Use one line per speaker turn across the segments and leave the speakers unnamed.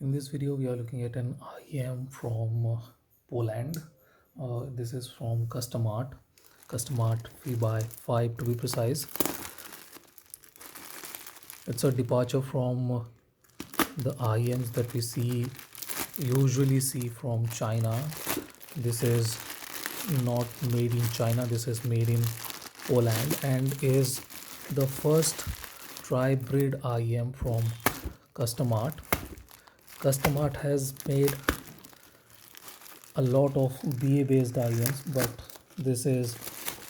In this video, we are looking at an IM from Poland. This is from Custom Art Fibae 5 to be precise. It's a departure from the IMs that we usually see from China. This is not made in China. This is made in Poland and is the first Tribrid IM from Custom Art. Custom Art has made a lot of BA based IMs, but this is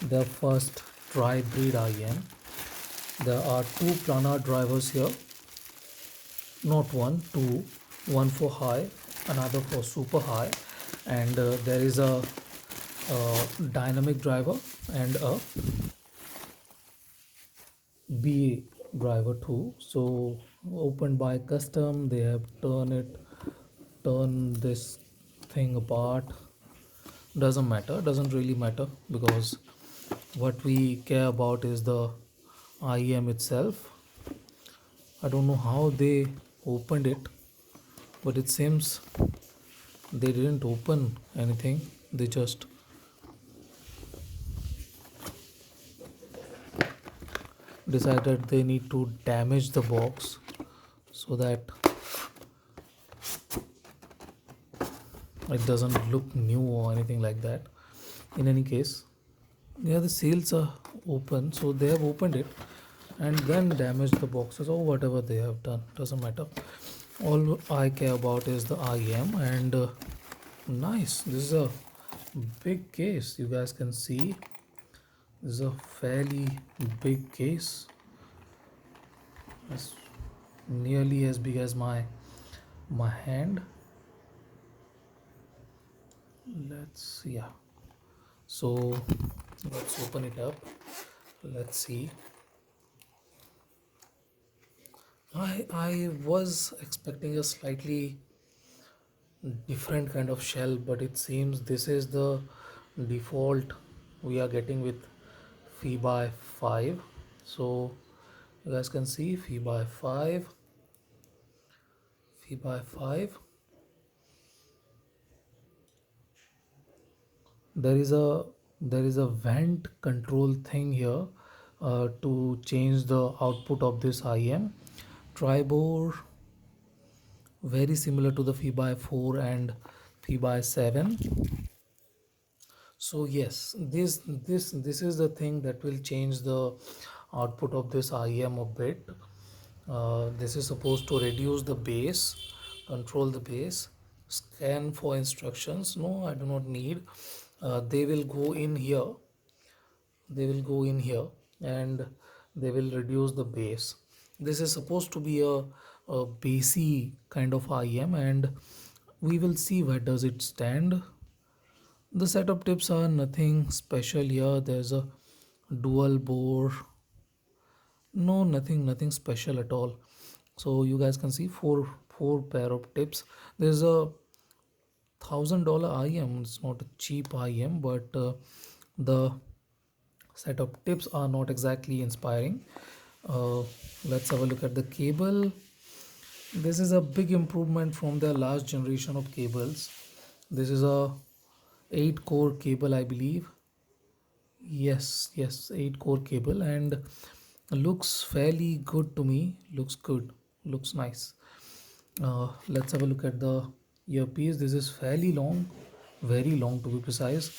the first Tribrid IM. There are two planar drivers here, not one, two, one for high, another for super high, and there is a dynamic driver and a BA driver too. So opened by custom, they have turned this thing apart. Doesn't really matter, because what we care about is the IEM itself. I don't know how they opened it, but it seems they didn't open anything. They just decided they need to damage the box so that it doesn't look new or anything like that. In any case, yeah, the seals are open, so they have opened it and then damaged the boxes or whatever they have done. Doesn't matter. All I care about is the IM, and nice. This is a big case. You guys can see this is a fairly big case. It's nearly as big as my hand. Yeah. So let's open it up. Let's see. I was expecting a slightly different kind of shell, but it seems this is the default we are getting with Fibae 5. So you guys can see Fibae 5. There is a vent control thing here to change the output of this IM. Tribore, very similar to the Fibae 4 and Fibae 7. So yes, this is the thing that will change the output of this IM a bit. This is supposed to reduce the bass, control the bass, scan for instructions. No, I do not need. They will go in here. And they will reduce the bass. This is supposed to be a bassy kind of IM, and we will see where does it stand. The setup tips are nothing special here. There's a dual bore. No, nothing special at all. So you guys can see four pair of tips. There's a $1,000 IM. It's not a cheap IM, but the setup tips are not exactly inspiring. Let's have a look at the cable. This is a big improvement from the last generation of cables. This is a 8-core cable, I believe. Yes, 8-core cable, and looks fairly good to me. Looks nice. Let's have a look at the earpiece. This is fairly long, very long to be precise.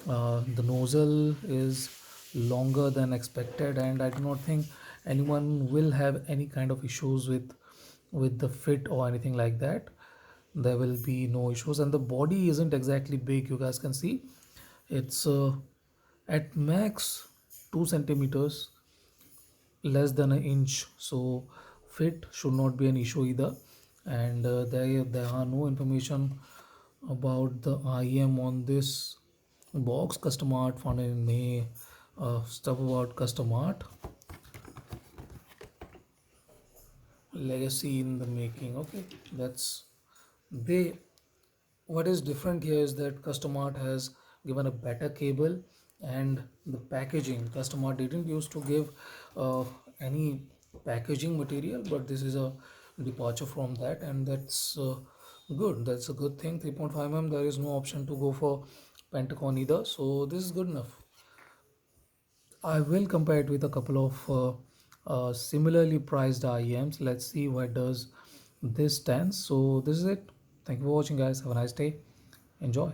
The nozzle is longer than expected, and I do not think anyone will have any kind of issues with the fit or anything like that. There will be no issues, and the body isn't exactly big. You guys can see it's at max 2 centimeters, less than an inch, so fit should not be an issue either. And there are no information about the IM on this box. Custom art founded in May. Stuff about custom art, legacy in the making. Okay, that's they what is different here is that custom art has given a better cable, and the packaging. Custom art didn't used to give any packaging material, but this is a departure from that, and that's good. That's a good thing. 3.5 mm, there is no option to go for Pentagon either, so this is good enough. I will compare it with a couple of similarly priced IEMs. Let's see what does this stand. So this is it. Thank you for watching, guys. Have a nice day. Enjoy.